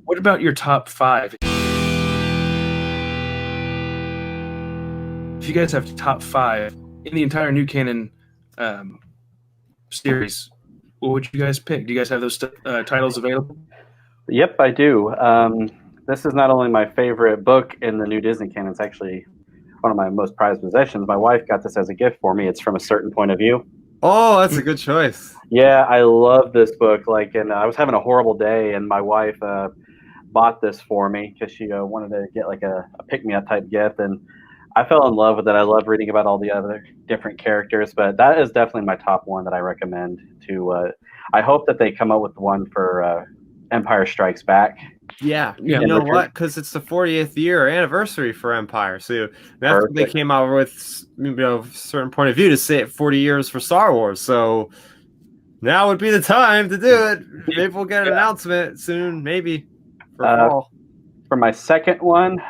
What about your top five? If you guys have top five in the entire new canon series, what would you guys pick? Do you guys have those titles available? Yep, I do. This is not only my favorite book in the new Disney canon, it's actually one of my most prized possessions. My wife got this as a gift for me. It's from a certain point of view. Oh, that's a good choice. Yeah, I love this book. And I was having a horrible day, and my wife bought this for me because she wanted to get like a pick me up type gift, and I fell in love with it. I love reading about all the other different characters, but that is definitely my top one that I recommend to. I hope that they come up with one for Empire Strikes Back. Yeah, you know what? Because it's the 40th year anniversary for Empire, so that's what they came out with, a certain point of view to say it 40 years for Star Wars. So now would be the time to do it. Maybe we'll get an announcement soon, maybe for fall. For my second one,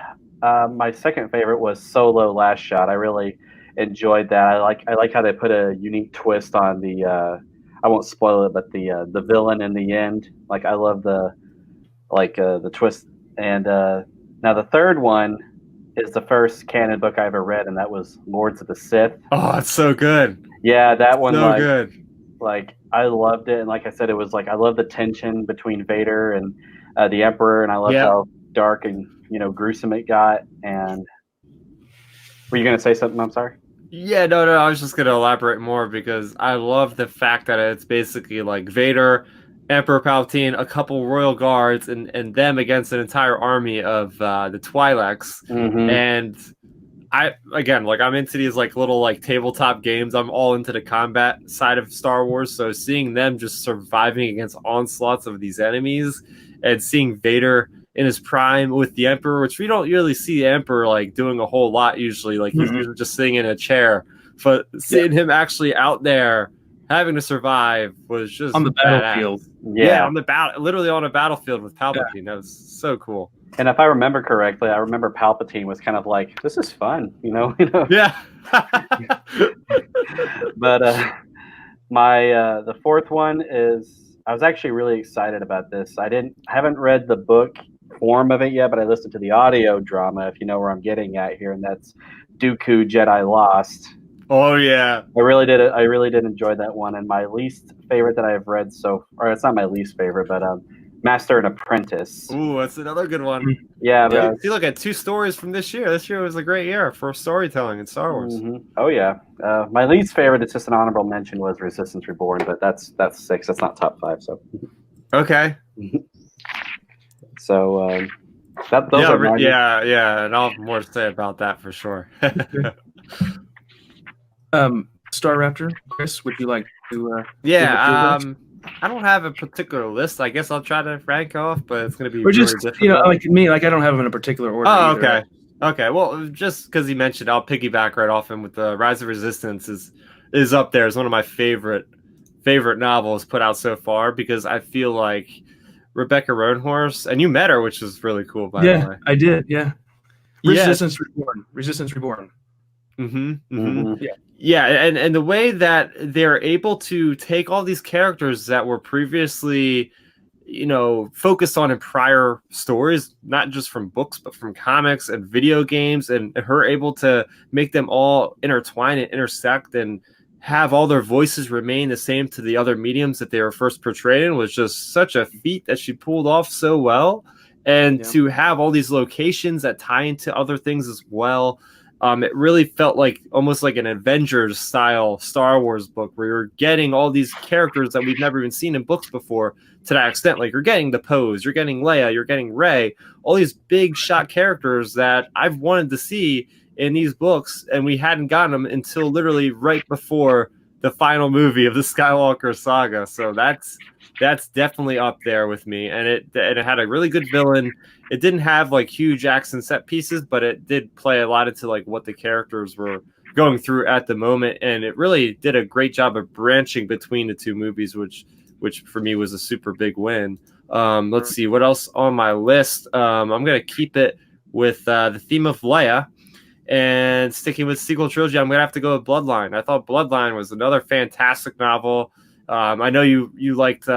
my second favorite was Solo Last Shot. I really enjoyed that. I like how they put a unique twist on the. I won't spoil it, but the villain in the end. Like I love the twist. And now the third one is the first canon book I ever read, and that was Lords of the Sith. Oh, it's so good. Yeah, that one. So good. Like I loved it, and like I said, it was like I love the tension between Vader and the Emperor, and I loved how dark and gruesome it got. And were you gonna say something? I'm sorry. Yeah, no, I was just gonna elaborate more because I love the fact that it's basically like Vader, Emperor Palpatine, a couple royal guards, and them against an entire army of the Twi'leks. And I'm into these little tabletop games. I'm all into the combat side of Star Wars, so seeing them just surviving against onslaughts of these enemies, and seeing Vader in his prime with the Emperor, which we don't really see the Emperor doing a whole lot usually. He's usually just sitting in a chair, but seeing him actually out there having to survive was just on the battlefield. Yeah, literally on a battlefield with Palpatine. Yeah. That was so cool. And if I remember correctly, I remember Palpatine was kind of like, "This is fun," Yeah. But the fourth one is, I was actually really excited about this. I haven't read the book form of it yet, but I listened to the audio drama, if you know where I'm getting at here, and that's Dooku Jedi Lost. Oh yeah, I really did enjoy that one. And my least favorite that I've read or it's not my least favorite, but Master and Apprentice. Ooh, that's another good one. Yeah, but if you look at two stories from this year. This year was a great year for storytelling in Star Wars. Oh yeah, my least favorite, it's just an honorable mention, was Resistance Reborn, but that's 6. That's not top 5. So okay. So those are mine. Yeah, and I'll have more to say about that for sure. Star Raptor, Chris, would you like to? I don't have a particular list. I guess I'll try to rank off, but it's going to be really just difficult. Like me, I don't have them in a particular order. Oh, okay. Either. Okay, well, just because he mentioned, I'll piggyback right off him with the Rise of Resistance is up there. It's one of my favorite novels put out so far, because I feel like Rebecca Roanhorse, and you met her, which is really cool, by the way. Yeah, I did, yeah. Resistance Reborn. Yeah, and the way that they're able to take all these characters that were previously, focused on in prior stories, not just from books, but from comics and video games, and her able to make them all intertwine and intersect and have all their voices remain the same to the other mediums that they were first portrayed in, was just such a feat that she pulled off so well. And to have all these locations that tie into other things as well. It really felt almost like an Avengers style Star Wars book, where you're getting all these characters that we've never even seen in books before to that extent. Like, you're getting the Poes, you're getting Leia, you're getting Rey, all these big shot characters that I've wanted to see in these books, and we hadn't gotten them until literally right before the final movie of the Skywalker saga. So that's definitely up there with me. And it had a really good villain. It didn't have huge action set pieces, but it did play a lot into what the characters were going through at the moment. And it really did a great job of branching between the two movies, which for me was a super big win. Let's see what else on my list. I'm going to keep it with the theme of Leia. And sticking with sequel trilogy, I'm going to have to go with Bloodline. I thought Bloodline was another fantastic novel. I know you liked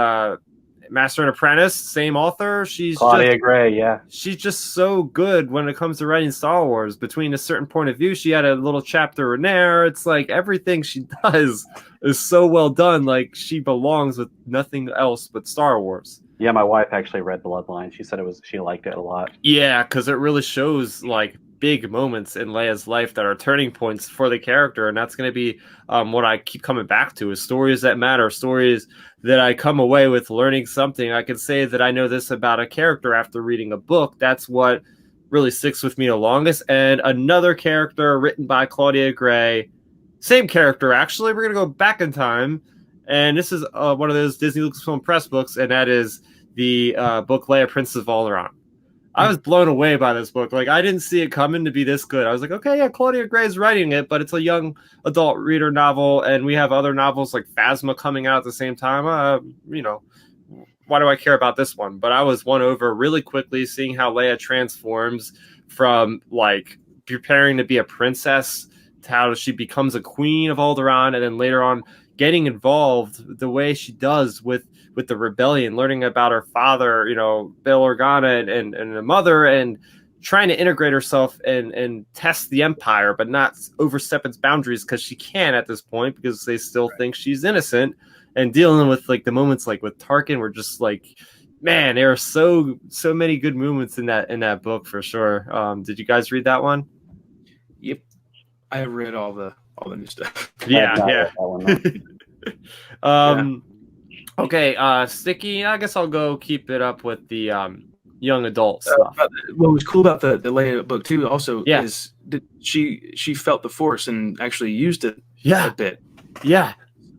Master and Apprentice, same author. Claudia Gray, yeah. She's just so good when it comes to writing Star Wars. Between a certain point of view, she had a little chapter in there. It's like everything she does is so well done. Like she belongs with nothing else but Star Wars. Yeah, my wife actually read Bloodline. She said she liked it a lot. Yeah, because it really shows like big moments in Leia's life that are turning points for the character, and that's going to be what I keep coming back to: is stories that matter, stories that I come away with learning something. I can say that I know this about a character after reading a book. That's what really sticks with me the longest. And another character written by Claudia Gray, same character actually. We're going to go back in time, and this is one of those Disney Lucasfilm Press books, and that is the book Leia, Princess of Alderaan. I was blown away by this book. Like, I didn't see it coming to be this good. I was like, okay, yeah, Claudia Gray's writing it, but it's a young adult reader novel, and we have other novels like Phasma coming out at the same time. Why do I care about this one? But I was won over really quickly, seeing how Leia transforms from, like, preparing to be a princess to how she becomes a queen of Alderaan, and then later on getting involved the way she does with the rebellion, learning about her father, Bail Organa and the mother, and trying to integrate herself and test the Empire, but not overstep its boundaries, because she can at this point, because they still think she's innocent, and dealing with like the moments like with Tarkin were just like, man, there are so many good moments in that book for sure. Did you guys read that one? Yep, I read all the new stuff. Yeah. Yeah. Okay, Sticky, I guess I'll go keep it up with the young adult stuff. What was cool about the Leia book too also Yes. is that she felt the Force and actually used it a bit. Yeah.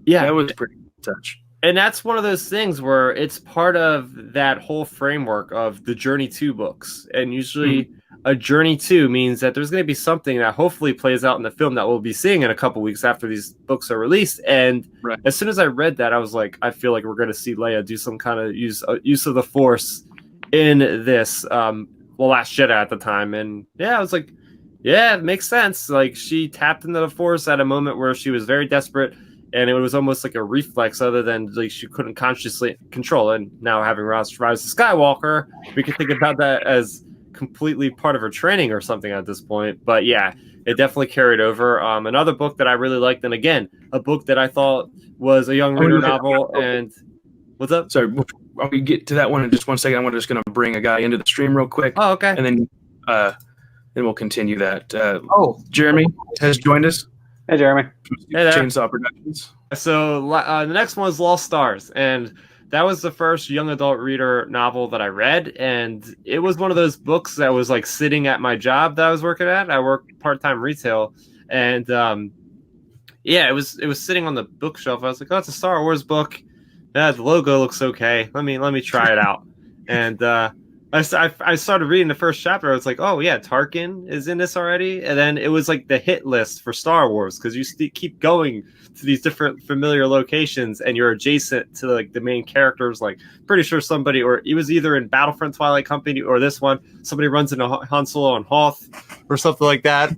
That was a pretty good touch. And that's one of those things where it's part of that whole framework of the Journey 2 books. And usually a Journey 2 means that there's going to be something that hopefully plays out in the film that we'll be seeing in a couple weeks after these books are released. And as soon as I read that, I was like, I feel like we're going to see Leia do some kind of use of the Force in this, The Last Jedi at the time. And yeah, I was like, yeah, it makes sense. Like, she tapped into the Force at a moment where she was very desperate, and it was almost like a reflex, other than like she couldn't consciously control. And now having Rise of Skywalker, we can think about that as completely part of her training or something at this point. But yeah, it definitely carried over. Another book that I really liked, and again, a book that I thought was a young reader novel. And what's up? Sorry, while we get to that one in just 1 second, I'm just going to bring a guy into the stream real quick. Oh, okay. And then we'll continue that. Jeremy has joined us. Hey, Jeremy. Hey there. Chainsaw Productions. So the next one is Lost Stars, and that was the first young adult reader novel that I read, and it was one of those books that was like sitting at my job that I was working at. I work part-time retail, and it was sitting on the bookshelf. I was like, oh, it's a Star Wars book. Yeah, the logo looks okay. Let me try it out. And I started reading the first chapter. I was like, oh yeah, Tarkin is in this already. And then it was like the hit list for Star Wars, because you keep going to these different familiar locations, and you're adjacent to like the main characters. Like, pretty sure somebody, or it was either in Battlefront Twilight Company or this one, somebody runs into Han Solo on Hoth or something like that.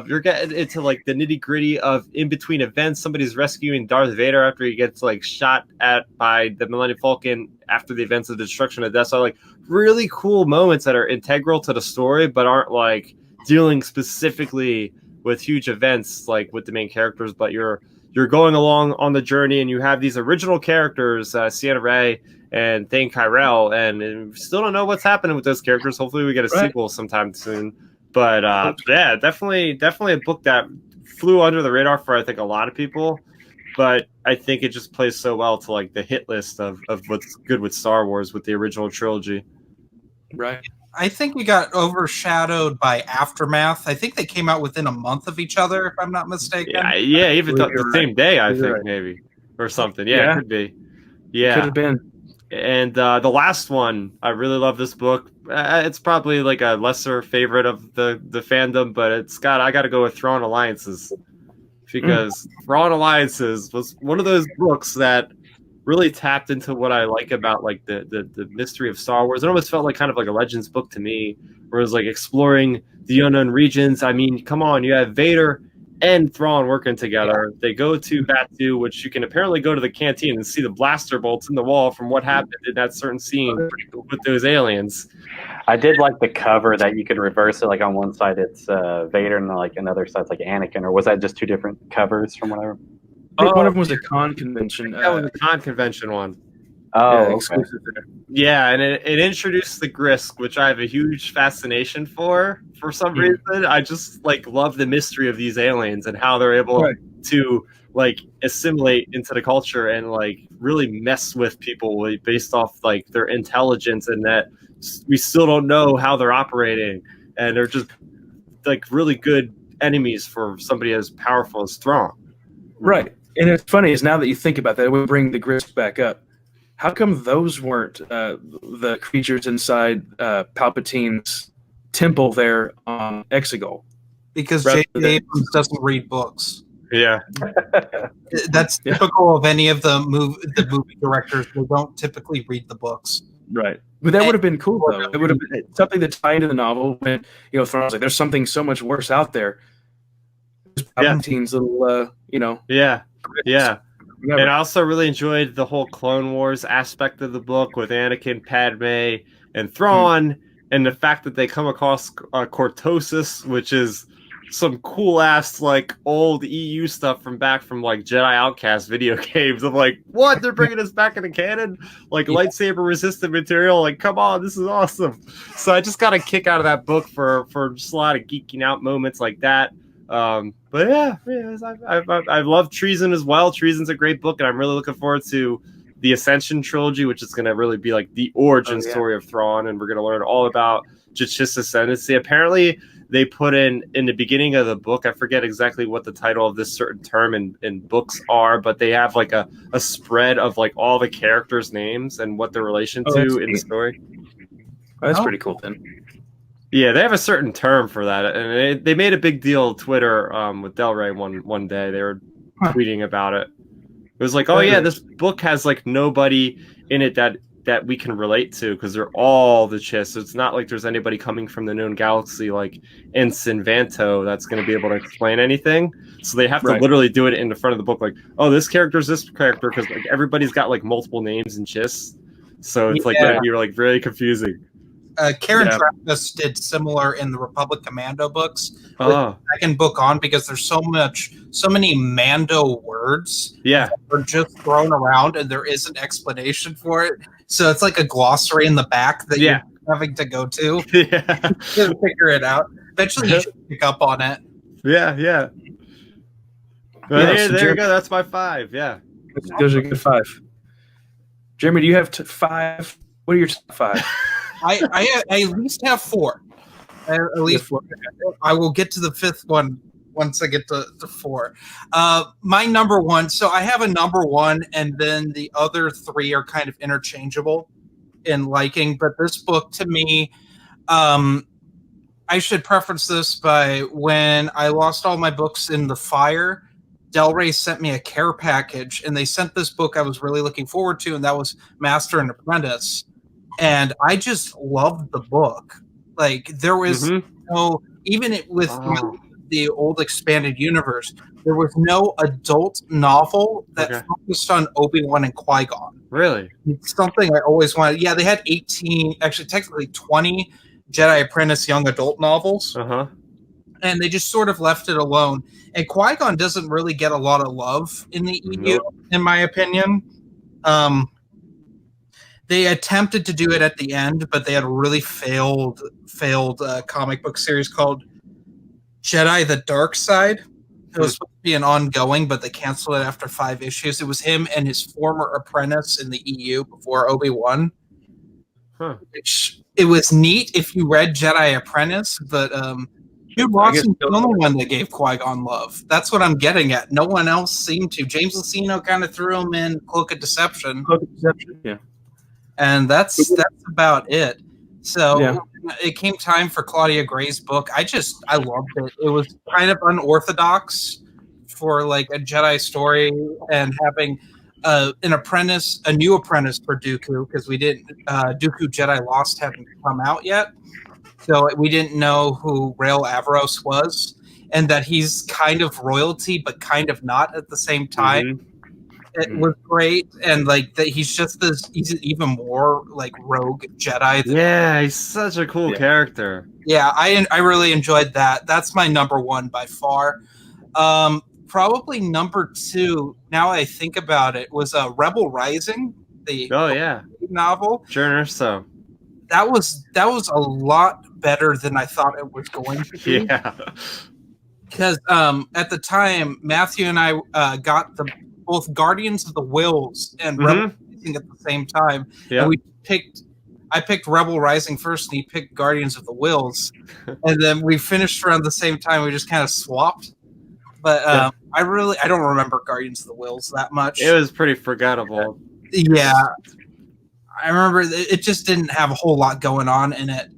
You're getting into like the nitty gritty of in between events. Somebody's rescuing Darth Vader after he gets like shot at by the Millennium Falcon after the events of the destruction of Death Star. Like, really cool moments that are integral to the story, but aren't like dealing specifically with huge events like with the main characters. But you're going along on the journey, and you have these original characters, Sienna Ray and Thane Kyrell, and we still don't know what's happening with those characters. Hopefully we get a sequel sometime soon. But yeah, definitely a book that flew under the radar for, I think, a lot of people. But I think it just plays so well to like the hit list of what's good with Star Wars with the original trilogy. Right. I think we got overshadowed by Aftermath. I think they came out within a month of each other, if I'm not mistaken. Yeah, even the same day, I think, maybe, or something. Yeah, it could be. Yeah, could have been. And the last one, I really love this book. It's probably like a lesser favorite of the fandom, but I got to go with Thrawn Alliances, because Thrawn Alliances was one of those books that really tapped into what I like about like the mystery of Star Wars. It almost felt like kind of like a Legends book to me, where it was like exploring the unknown regions. I mean, come on, you have Vader and Thrawn working together. They go to Batu, which you can apparently go to the canteen and see the blaster bolts in the wall from what happened in that certain scene with those aliens. I did like the cover that you could reverse it. Like on one side it's Vader, and like another side it's like Anakin. Or was that just two different covers from whatever? One of them was a con convention. That was a con convention one. Oh, yeah, okay. Yeah, and it introduced the Grisk, which I have a huge fascination for some reason. I just like love the mystery of these aliens and how they're able to like assimilate into the culture and like really mess with people based off like their intelligence, and that we still don't know how they're operating, and they're just like really good enemies for somebody as powerful as Thrawn. Right. And it's funny is now that you think about that, we bring the Grisk back up. How come those weren't the creatures inside Palpatine's temple there on Exegol? Because J.J. Abrams doesn't read books. Yeah, that's typical of any of the movie directors. They don't typically read the books. Right, but that would have been cool though. It would have been something to tie into the novel. When Thrawn's like, "There's something so much worse out there." Palpatine's little, yeah. And I also really enjoyed the whole Clone Wars aspect of the book with Anakin, Padme, and Thrawn, and the fact that they come across Cortosis, which is some cool ass like old EU stuff from like Jedi Outcast video games. I'm like, what? They're bringing us back into canon, like lightsaber resistant material. Like, come on, this is awesome. So I just got a kick out of that book for just a lot of geeking out moments like that. But yeah, I love Treason as well. Treason's a great book, and I'm really looking forward to the Ascension trilogy, which is going to really be like the origin story of Thrawn, and we're going to learn all about Jachis Ascendancy. Apparently, they put in the beginning of the book, I forget exactly what the title of this certain term in books are, but they have like a spread of like all the characters' names and what they're relation to in the story. Oh, that's pretty cool then. Yeah, they have a certain term for that, and they made a big deal on Twitter with Del Rey one day. They were tweeting about it. It was like, oh yeah, this book has like nobody in it that we can relate to because they're all the Chiss. So it's not like there's anybody coming from the known galaxy like Ensign Vanto that's going to be able to explain anything. So they have to literally do it in the front of the book, like, oh, this character's this character, because like everybody's got like multiple names in Chiss. So it's like going to be like very confusing. Karen Travis did similar in the Republic Commando books. The second book on, because there's so many Mando words that are just thrown around and there is an explanation for it. So it's like a glossary in the back that you're having to go to to figure it out. Eventually you should pick up on it. Yeah. Well, there you go. That's my 5. Yeah. Those are a good 5. Jeremy, do you have 5? What are your top 5? I at least have 4. At least 4. I will get to the 5th one once I get to 4. My number 1. So I have a number 1, and then the other 3 are kind of interchangeable in liking. But this book, to me, I should preference this by when I lost all my books in the fire. Del Rey sent me a care package, and they sent this book I was really looking forward to, and that was Master and Apprentice. And I just loved the book. Like, there was no, even with the old expanded universe, there was no adult novel that focused on Obi-Wan and Qui-Gon. Really? It's something I always wanted. Yeah, they had 18, actually technically 20 Jedi Apprentice young adult novels. And they just sort of left it alone. And Qui-Gon doesn't really get a lot of love in the EU, in my opinion. They attempted to do it at the end, but they had a really failed comic book series called Jedi: The Dark Side. It was supposed to be an ongoing, but they canceled it after 5 issues. It was him and his former apprentice in the EU before Obi-Wan. Which, it was neat if you read Jedi Apprentice, but Jude Watson's the only one that gave Qui-Gon love. That's what I'm getting at. No one else seemed to. James Luceno kind of threw him in Cloak of Deception. Yeah. And that's about it. So it came time for Claudia Gray's book. I loved it. It was kind of unorthodox for like a Jedi story, and having a new apprentice for Dooku, because we didn't Dooku Jedi Lost hadn't come out yet, so we didn't know who Rael Averroes was. and that he's kind of royalty but kind of not at the same time. Mhm. It was great, and like that he's an even more like rogue Jedi. Yeah, he's such a cool character. Yeah, I really enjoyed that. That's my number one by far. Probably number two, now I think about it, was Rebel Rising, the novel. Sure, so. That was a lot better than I thought it was going to be. Yeah. Because at the time, Matthew and I got both Guardians of the Wills and Rebel Rising at the same time. Yeah. And I picked Rebel Rising first, and he picked Guardians of the Wills. And then we finished around the same time. We just kind of swapped. But I don't remember Guardians of the Wills that much. It was pretty forgettable. Yeah. I remember it just didn't have a whole lot going on in it.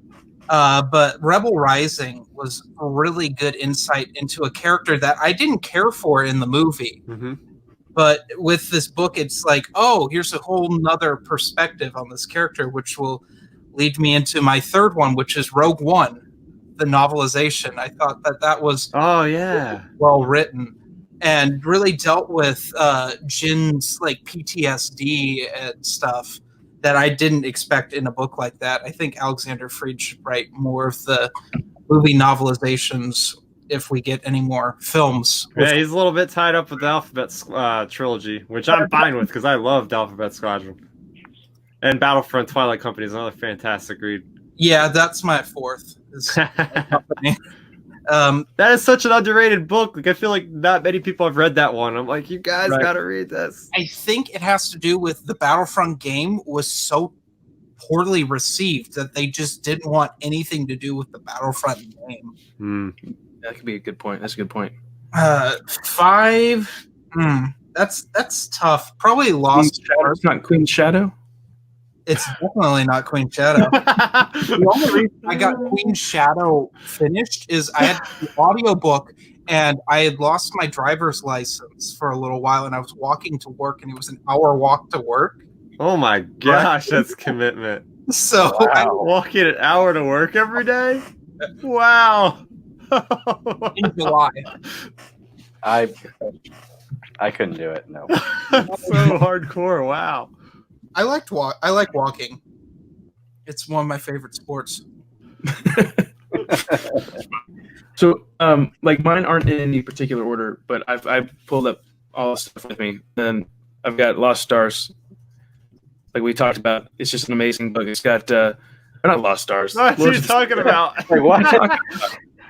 But Rebel Rising was a really good insight into a character that I didn't care for in the movie. Mm-hmm. But with this book, it's like, oh, here's a whole nother perspective on this character, which will lead me into my third one, which is Rogue One, the novelization. I thought that was well written and really dealt with Jin's like PTSD and stuff that I didn't expect in a book like that. I think Alexander Freed should write more of the movie novelizations if we get any more films. Yeah, he's a little bit tied up with the Alphabet trilogy, which I'm fine with because I loved Alphabet Squadron. And Battlefront Twilight Company is another fantastic read. Yeah, that's my fourth. That is such an underrated book. Like I feel like not many people have read that one. I'm like, you guys gotta read this. I think it has to do with the Battlefront game was so poorly received that they just didn't want anything to do with the Battlefront game. That could be a good point. That's a good point. 5. That's tough. Probably Lost. It's not Queen's Shadow. It's definitely not Queen Shadow. The only reason I got Queen Shadow finished is I had the audiobook and I had lost my driver's license for a little while and I was walking to work and it was an hour walk to work. Oh my gosh, that's commitment. So walking an hour to work every day? Wow. In July. I couldn't do it. No. That's so hardcore. Wow. I like walking. It's one of my favorite sports. So, like mine aren't in any particular order, but I've pulled up all the stuff with me, and I've got Lost Stars. Like we talked about, it's just an amazing book. It's got not Lost Stars. What are you talking about? Wait, what?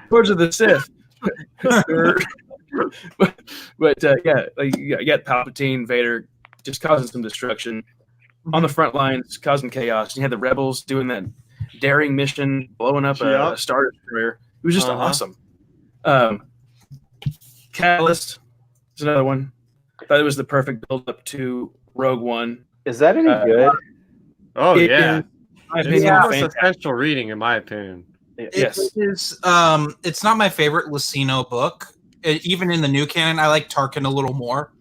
Lords of the Sith. but yeah, like you got Palpatine, Vader, just causing some destruction on the front lines, causing chaos. You had the rebels doing that daring mission, blowing up a Star Destroyer. It was just awesome. Catalyst is another one. I thought it was the perfect build up to Rogue One. Is that any good? Oh It yeah, is, in my it's opinion, almost fantastic. essential reading, in my opinion. Yes. It is. It's not my favorite Lucino book. Even in the new canon, I like Tarkin a little more.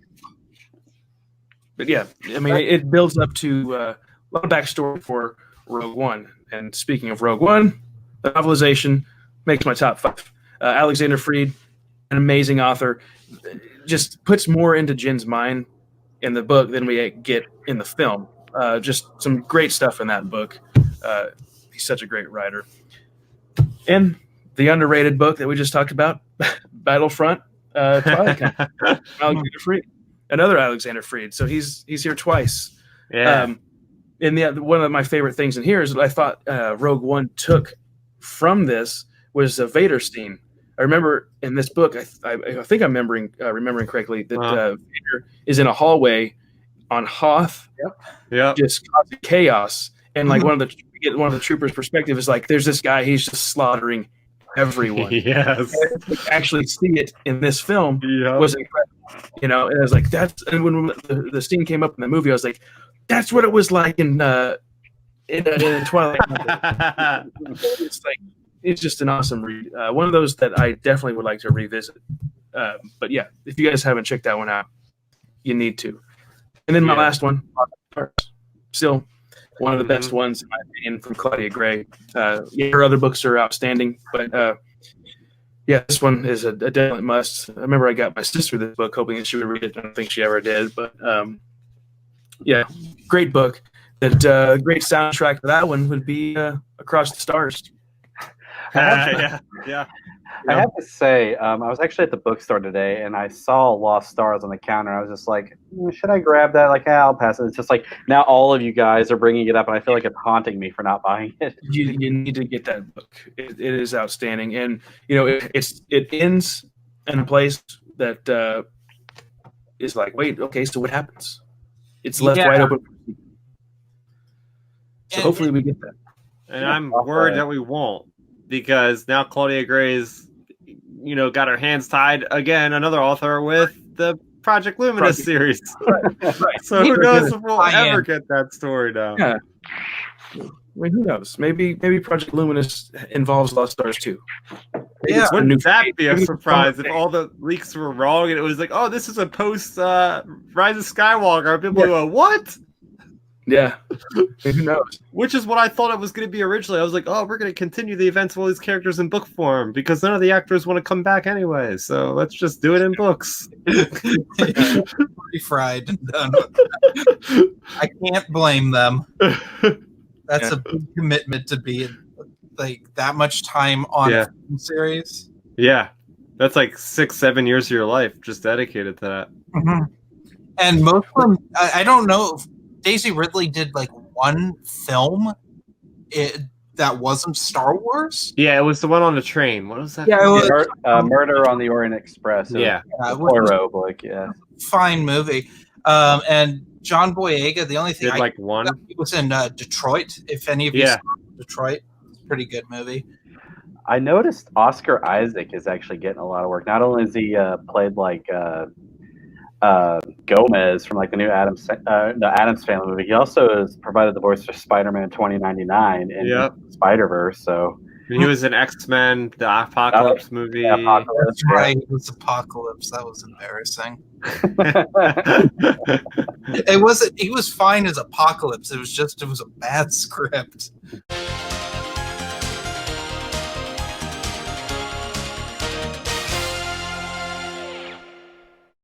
But yeah, I mean, it builds up to a lot of backstory for Rogue One. And speaking of Rogue One, the novelization makes my top 5. Alexander Freed, an amazing author, just puts more into Jin's mind in the book than we get in the film. Just some great stuff in that book. He's such a great writer. And the underrated book that we just talked about, Battlefront Twilight Company, Alexander Freed. Another Alexander Freed, so he's here twice. Yeah. And one of my favorite things in here is that I thought Rogue One took from this was a Vader scene. I remember in this book, I think I'm remembering correctly that Vader is in a hallway on Hoth, just causing chaos, and like one of the troopers' perspective is like, there's this guy, he's just slaughtering everyone. Yes. And to actually see it in this film was incredible. And I was like, and when the scene came up in the movie, I was like, that's what it was like in Twilight. It's just an awesome read. One of those that I definitely would like to revisit. But yeah, if you guys haven't checked that one out, you need to. And then my last one, still one of the best ones in my opinion, from Claudia Gray. Her other books are outstanding, but Yeah, this one is a definite must. I remember I got my sister this book, hoping that she would read it. I don't think she ever did, but yeah, great book. That great soundtrack for that one would be Across the Stars. Yeah. I have to say, I was actually at the bookstore today, and I saw Lost Stars on the counter. I was just like, should I grab that? Like, I'll pass it. It's just like now all of you guys are bringing it up, and I feel like it's haunting me for not buying it. You need to get that book. It is outstanding, and it ends in a place that is like, wait, okay, so what happens? It's left wide open. So hopefully we get that. And I'm worried that we won't, because now Claudia Gray's, got her hands tied again, another author with the Project Luminous series. Right. So who knows if we'll ever get that story now? Yeah. I mean, who knows? Maybe Project Luminous involves Lost Stars too. Wouldn't that be a surprise if all the leaks were wrong and it was like, oh, this is a post Rise of Skywalker? People go, what? Yeah. Who knows? Which is what I thought it was going to be originally. I was like, oh, we're going to continue the events of all these characters in book form because none of the actors want to come back anyway. So let's just do it in books. Pretty fried and done. I can't blame them. That's a big commitment to be like that much time on a film series. Yeah. That's like 6-7 years of your life just dedicated to that. Mm-hmm. And most of them, I don't know if Daisy Ridley did like one film that wasn't Star Wars. Yeah, it was the one on the train. What was that? Yeah, it was Murder on the Orient Express. Yeah. Poirot, like, fine movie. And John Boyega, the only thing did like one. He was in Detroit. If any of you saw Detroit, it's a pretty good movie. I noticed Oscar Isaac is actually getting a lot of work. Not only is he played like Gomez from like the new Addams Family movie, he also has provided the voice for Spider-Man 2099 in Spider-Verse. So he was in X-Men, the Apocalypse movie. Yeah, Apocalypse. That's right. It was Apocalypse. That was embarrassing. It wasn't. He was fine as Apocalypse. It was a bad script.